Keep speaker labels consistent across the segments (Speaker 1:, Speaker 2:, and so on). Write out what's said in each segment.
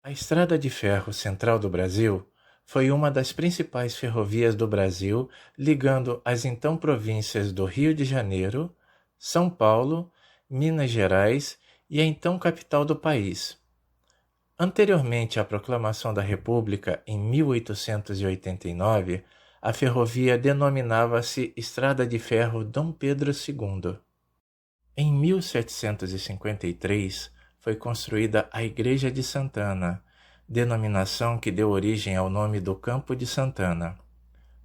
Speaker 1: A Estrada de Ferro Central do Brasil foi uma das principais ferrovias do Brasil, ligando as então províncias do Rio de Janeiro, São Paulo, Minas Gerais e a então capital do país. Anteriormente à proclamação da República, em 1889, a ferrovia denominava-se Estrada de Ferro Dom Pedro II. Em 1753, foi construída a Igreja de Santana, denominação que deu origem ao nome do Campo de Santana.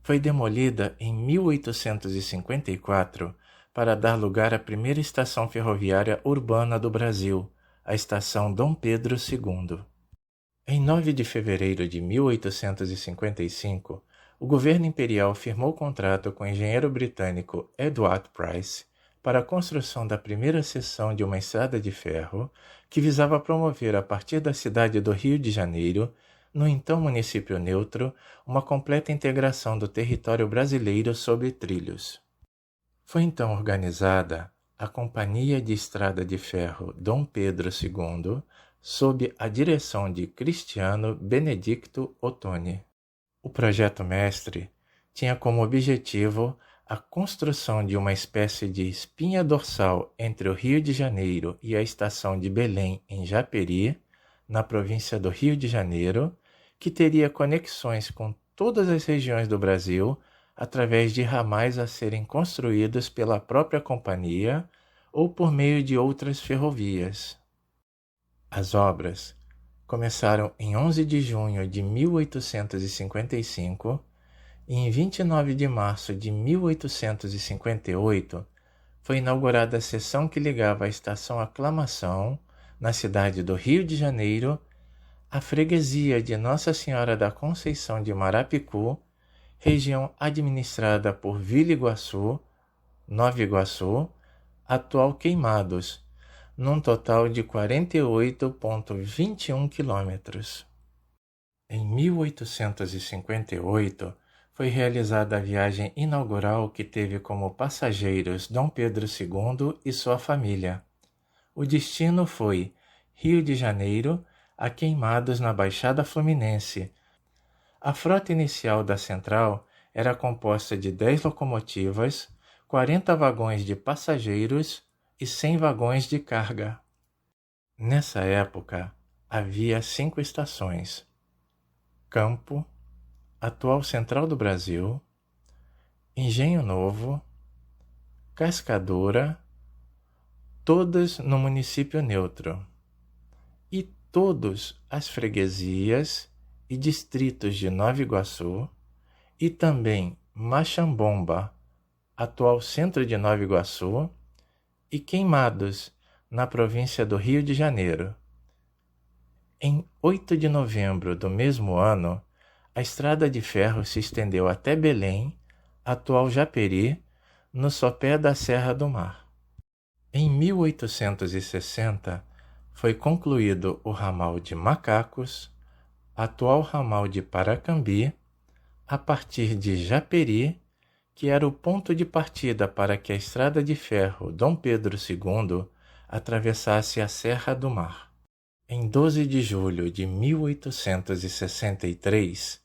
Speaker 1: Foi demolida em 1854 para dar lugar à primeira estação ferroviária urbana do Brasil, a Estação Dom Pedro II. Em 9 de fevereiro de 1855, o governo imperial firmou contrato com o engenheiro britânico Edward Price para a construção da primeira seção de uma estrada de ferro que visava promover, a partir da cidade do Rio de Janeiro, no então município neutro, uma completa integração do território brasileiro sobre trilhos. Foi então organizada a Companhia de Estrada de Ferro Dom Pedro II, sob a direção de Cristiano Benedicto Ottoni. O projeto mestre tinha como objetivo a construção de uma espécie de espinha dorsal entre o Rio de Janeiro e a estação de Belém, em Japeri, na província do Rio de Janeiro, que teria conexões com todas as regiões do Brasil através de ramais a serem construídos pela própria companhia ou por meio de outras ferrovias. As obras começaram em 11 de junho de 1855 e em 29 de março de 1858 foi inaugurada a seção que ligava a Estação Aclamação, na cidade do Rio de Janeiro, à freguesia de Nossa Senhora da Conceição de Marapicu, região administrada por Vila Iguaçu, Nova Iguaçu, atual Queimados, num total de 48,21 quilômetros. Em 1858, foi realizada a viagem inaugural que teve como passageiros Dom Pedro II e sua família. O destino foi Rio de Janeiro a Queimados, na Baixada Fluminense. A frota inicial da central era composta de 10 locomotivas, 40 vagões de passageiros e 100 vagões de carga. Nessa época, havia 5 estações: Campo, atual Central do Brasil, Engenho Novo, Cascadura, todas no município neutro, e todos as freguesias e distritos de Nova Iguaçu, e também Machambomba, atual centro de Nova Iguaçu, e Queimados, na província do Rio de Janeiro. Em 8 de novembro do mesmo ano, a estrada de ferro se estendeu até Belém, atual Japeri, no sopé da Serra do Mar. Em 1860, foi concluído o ramal de Macacos, atual ramal de Paracambi, a partir de Japeri, que era o ponto de partida para que a estrada de ferro Dom Pedro II atravessasse a Serra do Mar. Em 12 de julho de 1863,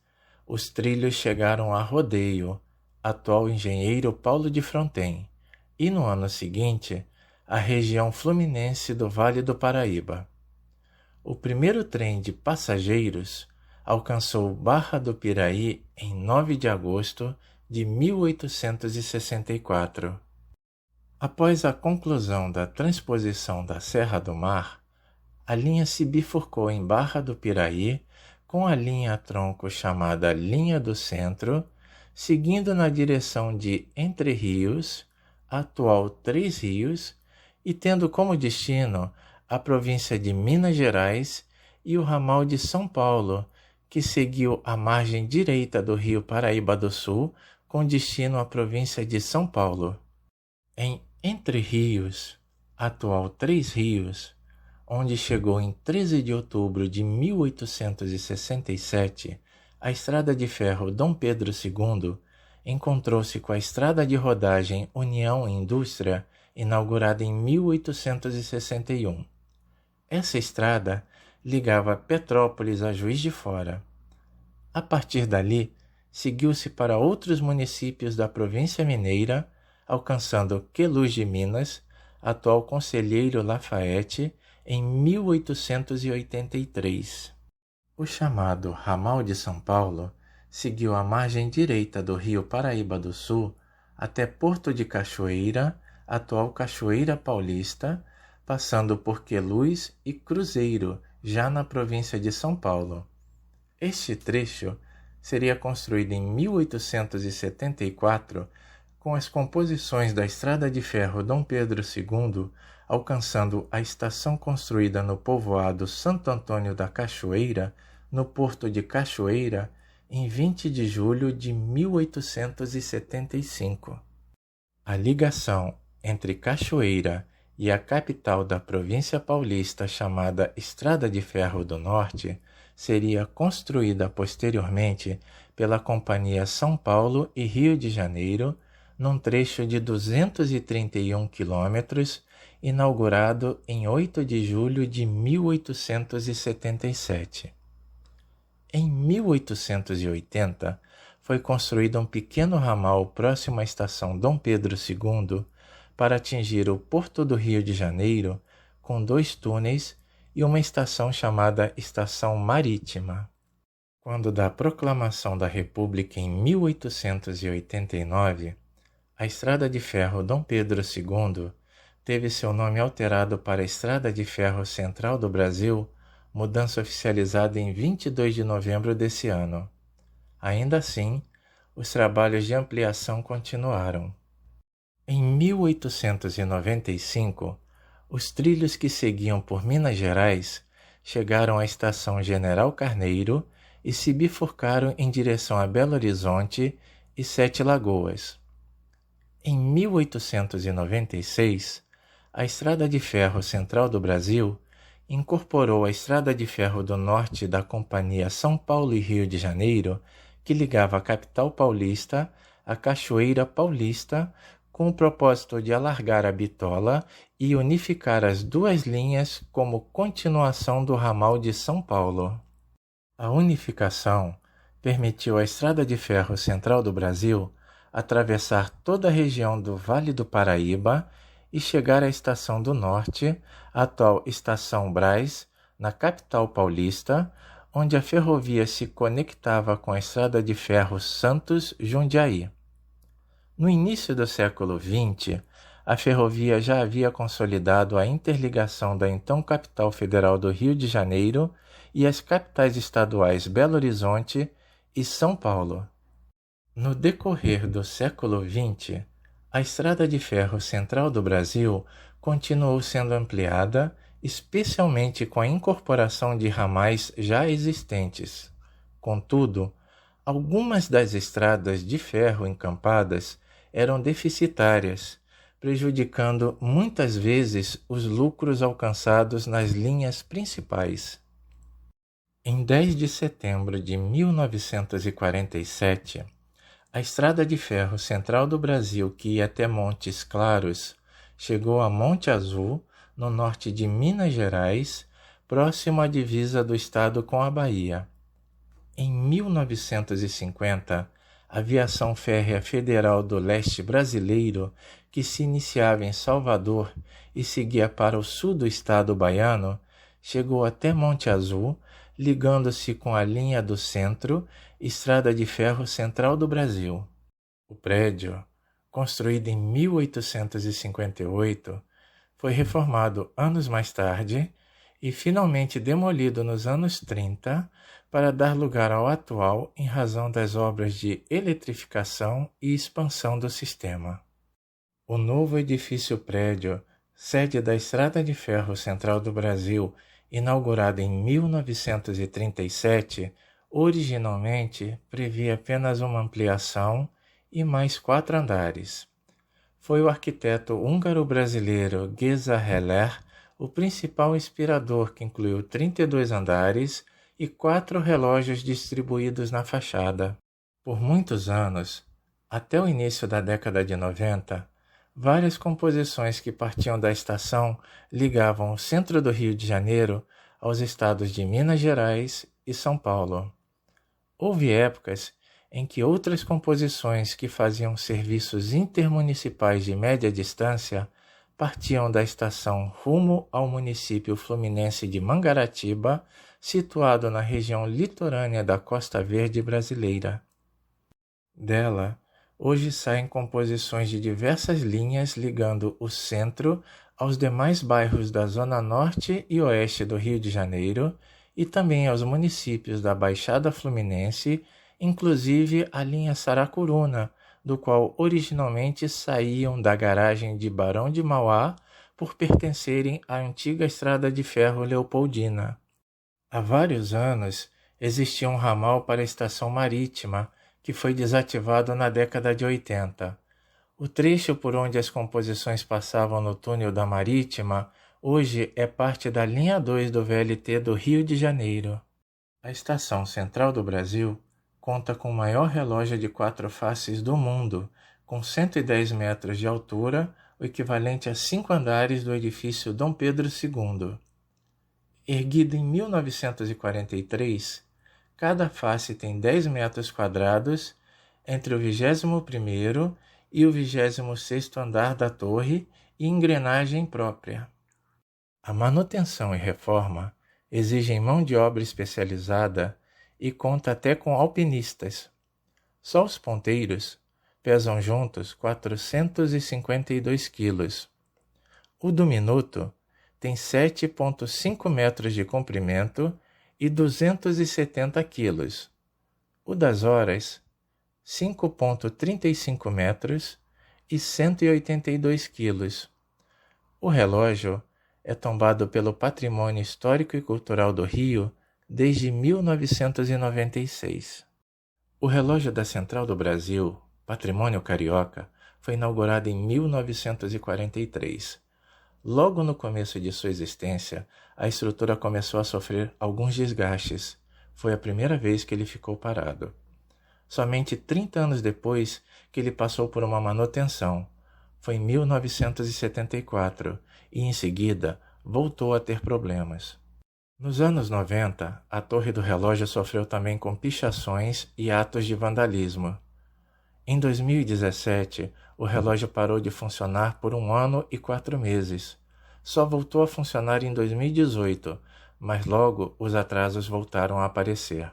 Speaker 1: os trilhos chegaram a Rodeio, atual Engenheiro Paulo de Fronten, e no ano seguinte, a região fluminense do Vale do Paraíba. O primeiro trem de passageiros alcançou Barra do Piraí em 9 de agosto de 1864. Após a conclusão da transposição da Serra do Mar, a linha se bifurcou em Barra do Piraí com a linha-tronco chamada Linha do Centro, seguindo na direção de Entre Rios, atual Três Rios, e tendo como destino a província de Minas Gerais e o ramal de São Paulo, que seguiu a margem direita do rio Paraíba do Sul, com destino à província de São Paulo. Em Entre Rios, atual Três Rios, onde chegou em 13 de outubro de 1867, a estrada de ferro Dom Pedro II encontrou-se com a estrada de rodagem União Indústria, inaugurada em 1861. Essa estrada ligava Petrópolis a Juiz de Fora. A partir dali, seguiu-se para outros municípios da província mineira, alcançando Queluz de Minas, atual Conselheiro Lafayette, em 1883. O chamado Ramal de São Paulo seguiu a margem direita do rio Paraíba do Sul até Porto de Cachoeira, atual Cachoeira Paulista, passando por Queluz e Cruzeiro, já na província de São Paulo. Este trecho seria construído em 1874 com as composições da Estrada de Ferro Dom Pedro II, alcançando a estação construída no povoado Santo Antônio da Cachoeira, no porto de Cachoeira, em 20 de julho de 1875. A ligação entre Cachoeira e a capital da província paulista, chamada Estrada de Ferro do Norte, seria construída posteriormente pela Companhia São Paulo e Rio de Janeiro, num trecho de 231 quilômetros, inaugurado em 8 de julho de 1877. Em 1880, foi construído um pequeno ramal próximo à estação Dom Pedro II para atingir o Porto do Rio de Janeiro, com 2 túneis e uma estação chamada Estação Marítima. Quando da proclamação da República em 1889, a Estrada de Ferro Dom Pedro II teve seu nome alterado para Estrada de Ferro Central do Brasil, mudança oficializada em 22 de novembro desse ano. Ainda assim, os trabalhos de ampliação continuaram. Em 1895, os trilhos que seguiam por Minas Gerais chegaram à estação General Carneiro e se bifurcaram em direção a Belo Horizonte e Sete Lagoas. Em 1896, a Estrada de Ferro Central do Brasil incorporou a Estrada de Ferro do Norte da Companhia São Paulo e Rio de Janeiro, que ligava a capital paulista à Cachoeira Paulista, com o propósito de alargar a bitola e unificar as 2 linhas como continuação do ramal de São Paulo. A unificação permitiu à Estrada de Ferro Central do Brasil atravessar toda a região do Vale do Paraíba e chegar à Estação do Norte, a atual Estação Brás, na capital paulista, onde a ferrovia se conectava com a Estrada de Ferro Santos-Jundiaí. No início do século XX, a ferrovia já havia consolidado a interligação da então capital federal do Rio de Janeiro e as capitais estaduais Belo Horizonte e São Paulo. No decorrer do século XX, a Estrada de Ferro Central do Brasil continuou sendo ampliada, especialmente com a incorporação de ramais já existentes. Contudo, algumas das estradas de ferro encampadas eram deficitárias, prejudicando muitas vezes os lucros alcançados nas linhas principais. Em 10 de setembro de 1947, a Estrada de Ferro Central do Brasil, que ia até Montes Claros, chegou a Monte Azul, no norte de Minas Gerais, próximo à divisa do estado com a Bahia. Em 1950, a Aviação Férrea Federal do Leste Brasileiro, que se iniciava em Salvador e seguia para o sul do estado baiano, chegou até Monte Azul, ligando-se com a linha do Centro, Estrada de Ferro Central do Brasil. O prédio, construído em 1858, foi reformado anos mais tarde e finalmente demolido nos anos 30 para dar lugar ao atual em razão das obras de eletrificação e expansão do sistema. O novo edifício-prédio, sede da Estrada de Ferro Central do Brasil, inaugurado em 1937, originalmente previa apenas uma ampliação e mais 4 andares. Foi o arquiteto húngaro-brasileiro Géza Heller o principal inspirador, que incluiu 32 andares e 4 relógios distribuídos na fachada. Por muitos anos, até o início da década de 90, várias composições que partiam da estação ligavam o centro do Rio de Janeiro aos estados de Minas Gerais e São Paulo. Houve épocas em que outras composições que faziam serviços intermunicipais de média distância partiam da estação rumo ao município fluminense de Mangaratiba, situado na região litorânea da Costa Verde brasileira. Dela, hoje saem composições de diversas linhas ligando o centro aos demais bairros da Zona Norte e Oeste do Rio de Janeiro e também aos municípios da Baixada Fluminense, inclusive a linha Saracuruna, do qual originalmente saíam da garagem de Barão de Mauá por pertencerem à antiga estrada de ferro Leopoldina. Há vários anos existia um ramal para a estação marítima, que foi desativado na década de 80. O trecho por onde as composições passavam no túnel da Marítima hoje é parte da linha 2 do VLT do Rio de Janeiro. A Estação Central do Brasil conta com o maior relógio de 4 faces do mundo, com 110 metros de altura, o equivalente a 5 andares do edifício Dom Pedro II. Erguido em 1943, cada face tem 10 metros quadrados entre o 21º e o 26º andar da torre e engrenagem própria. A manutenção e reforma exigem mão de obra especializada e conta até com alpinistas. Só os ponteiros pesam juntos 452 quilos. O do minuto tem 7,5 metros de comprimento e 270 quilos. O das horas, 5,35 metros e 182 quilos. O relógio é tombado pelo Patrimônio Histórico e Cultural do Rio desde 1996. O relógio da Central do Brasil, Patrimônio Carioca, foi inaugurado em 1943. Logo no começo de sua existência, a estrutura começou a sofrer alguns desgastes. Foi a primeira vez que ele ficou parado. Somente 30 anos depois que ele passou por uma manutenção. Foi em 1974 e, em seguida, voltou a ter problemas. Nos anos 90, a torre do relógio sofreu também com pichações e atos de vandalismo. Em 2017, o relógio parou de funcionar por 1 ano e 4 meses. Só voltou a funcionar em 2018, mas logo os atrasos voltaram a aparecer.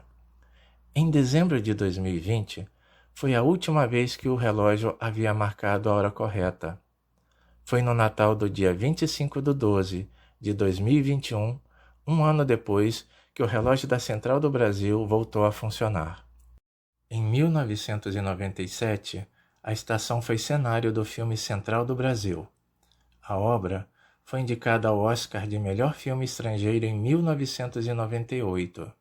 Speaker 1: Em dezembro de 2020, foi a última vez que o relógio havia marcado a hora correta. Foi no Natal do dia 25/12 de 2021, um ano depois, que o relógio da Central do Brasil voltou a funcionar. Em 1997, a estação foi cenário do filme Central do Brasil. A obra foi indicada ao Oscar de melhor filme estrangeiro em 1998.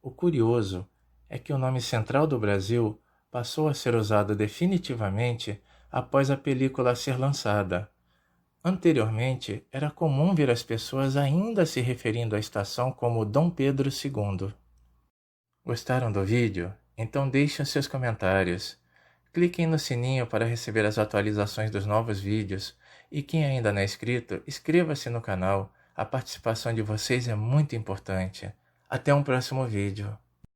Speaker 1: O curioso é que o nome Central do Brasil passou a ser usado definitivamente após a película ser lançada. Anteriormente, era comum ver as pessoas ainda se referindo à estação como Dom Pedro II. Gostaram do vídeo? Então deixem seus comentários. Cliquem no sininho para receber as atualizações dos novos vídeos. E quem ainda não é inscrito, inscreva-se no canal. A participação de vocês é muito importante. Até um próximo vídeo.